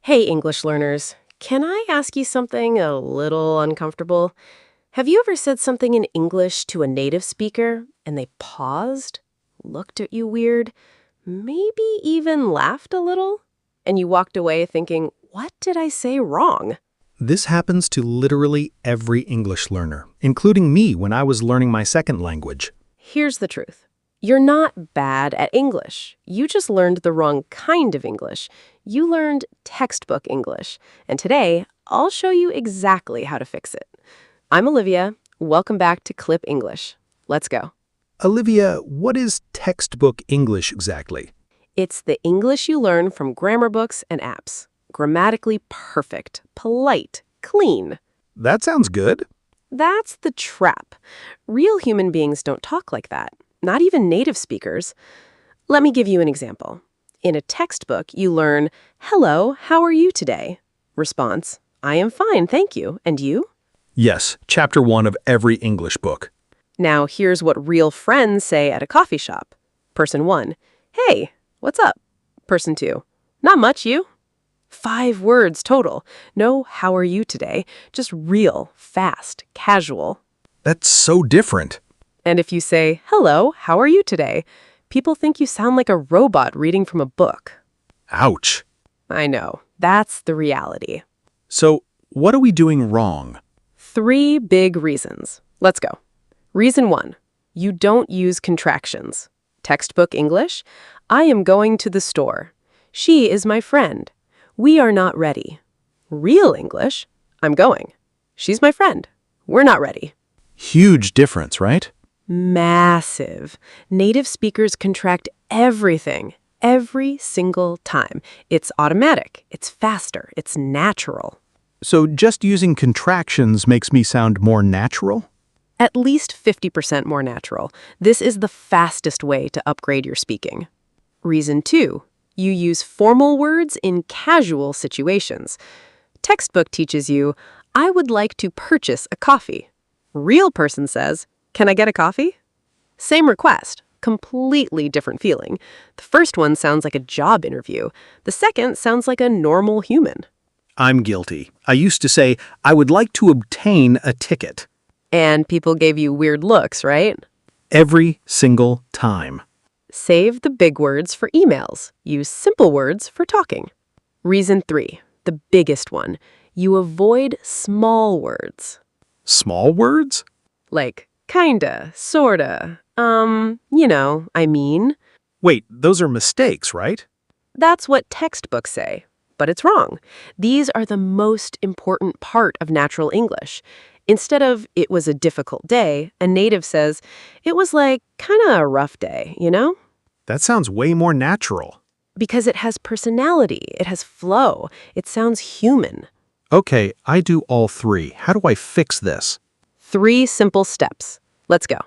Hey, English learners. Can I ask you something a little uncomfortable? Have you ever said something in English to a native speaker and they paused, looked at you weird, maybe even laughed a little? And you walked away thinking, what did I say wrong? This happens to literally every English learner, including me when I was learning my second language. Here's the truth. You're not bad at English. You just learned the wrong kind of English. You learned textbook English. And today, I'll show you exactly how to fix it. I'm Olivia. Welcome back to Qlip English. Let's go. Olivia, what is textbook English exactly? It's the English you learn from grammar books and apps. Grammatically perfect, polite, clean. That sounds good. That's the trap. Real human beings don't talk like that. Not even native speakers. Let me give you an example. In a textbook, you learn, "Hello, how are you today?" Response, "I am fine, thank you. And you?" Yes, chapter 1 of every English book. Now, here's what real friends say at a coffee shop. Person 1, "Hey, what's up?" Person 2, "Not much, you?" 5 words total. No "how are you today?" Just real, fast, casual. That's so different. And if you say, "Hello, how are you today?" people think you sound like a robot reading from a book. Ouch. I know. That's the reality. So, what are we doing wrong? 3 big reasons. Let's go. Reason 1. You don't use contractions. Textbook English, "I am going to the store." "She is my friend." "We are not ready." Real English, "I'm going." "She's my friend." "We're not ready." Huge difference, right? Massive. Native speakers contract everything, every single time. It's automatic, it's faster, it's natural. So just using contractions makes me sound more natural? At least 50% more natural. This is the fastest way to upgrade your speaking. Reason 2. You use formal words in casual situations. Textbook teaches you, "I would like to purchase a coffee." Real person says, "Can I get a coffee?" Same request, completely different feeling. The first one sounds like a job interview. The second sounds like a normal human. I'm guilty. I used to say, I would like to obtain a ticket. And people gave you weird looks, right? Every single time. Save the big words for emails. Use simple words for talking. Reason 3, the biggest one. You avoid small words. Small words? Like kinda, sorta, I mean. Wait, those are mistakes, right? That's what textbooks say. But it's wrong. These are the most important part of natural English. Instead of "it was a difficult day," a native says, "It was like kinda a rough day, you know?" That sounds way more natural. Because it has personality, it has flow, it sounds human. Okay, I do all 3. How do I fix this? 3 simple steps. Let's go.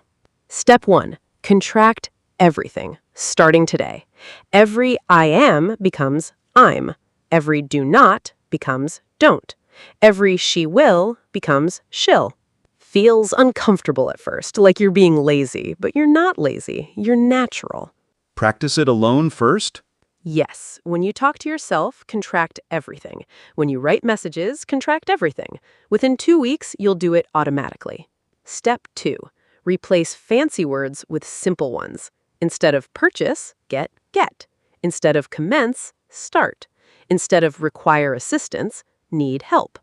Step 1, contract everything, starting today. Every "I am" becomes "I'm." Every "do not" becomes "don't." Every "she will" becomes "she'll." Feels uncomfortable at first, like you're being lazy, but you're not lazy, you're natural. Practice it alone first? Yes, when you talk to yourself, contract everything. When you write messages, contract everything. Within 2 weeks, you'll do it automatically. Step 2, replace fancy words with simple ones. Instead of purchase, get get. Instead of commence, start. Instead of require assistance, need help.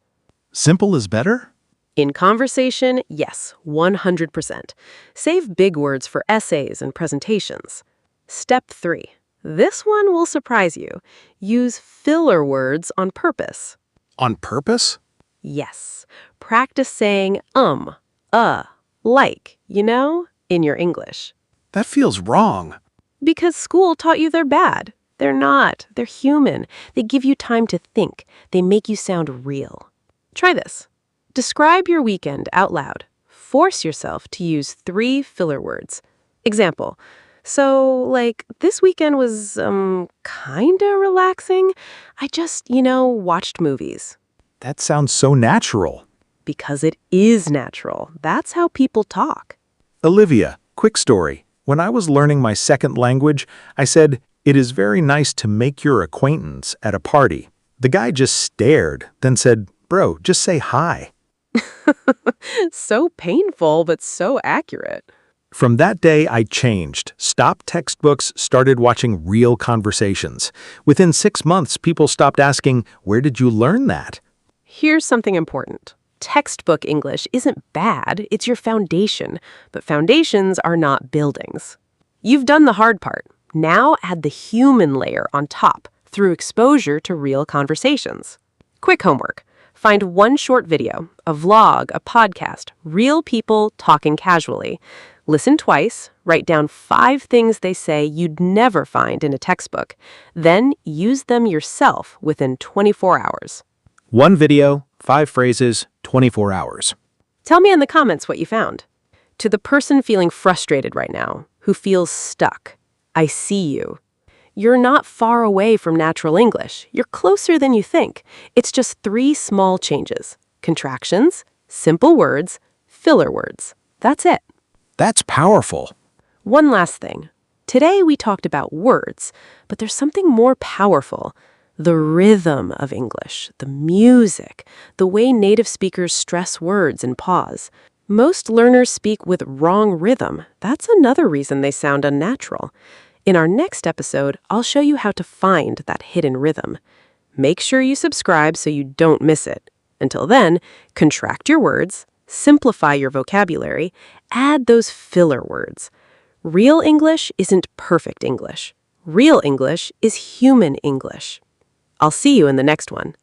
Simple is better? In conversation, yes, 100%. Save big words for essays and presentations. Step 3. This one will surprise you. Use filler words on purpose. On purpose? Yes. Practice saying like, in your English. That feels wrong. Because school taught you they're bad. They're not. They're human. They give you time to think. They make you sound real. Try this. Describe your weekend out loud. Force yourself to use 3 filler words. Example. So, this weekend was, kinda relaxing. I just, watched movies. That sounds so natural. Because it is natural. That's how people talk. Olivia, quick story. When I was learning my second language, I said, "It is very nice to make your acquaintance" at a party. The guy just stared, then said, "Bro, just say hi." So painful, but so accurate. From that day, I changed, stopped textbooks, started watching real conversations. Within 6 months, people stopped asking, "Where did you learn that?" Here's something important. Textbook English isn't bad, it's your foundation, but foundations are not buildings. You've done the hard part. Now add the human layer on top through exposure to real conversations. Quick homework. Find one short video, a vlog, a podcast, real people talking casually. Listen twice, write down 5 things they say you'd never find in a textbook. Then use them yourself within 24 hours. 1 video, 5 phrases, 24 hours. Tell me in the comments what you found. To the person feeling frustrated right now, who feels stuck, I see you. You're not far away from natural English. You're closer than you think. It's just 3 small changes. Contractions, simple words, filler words. That's it. That's powerful. One last thing. Today we talked about words, but there's something more powerful. The rhythm of English, the music, the way native speakers stress words and pause. Most learners speak with wrong rhythm. That's another reason they sound unnatural. In our next episode, I'll show you how to find that hidden rhythm. Make sure you subscribe so you don't miss it. Until then, contract your words, simplify your vocabulary, add those filler words. Real English isn't perfect English. Real English is human English. I'll see you in the next one.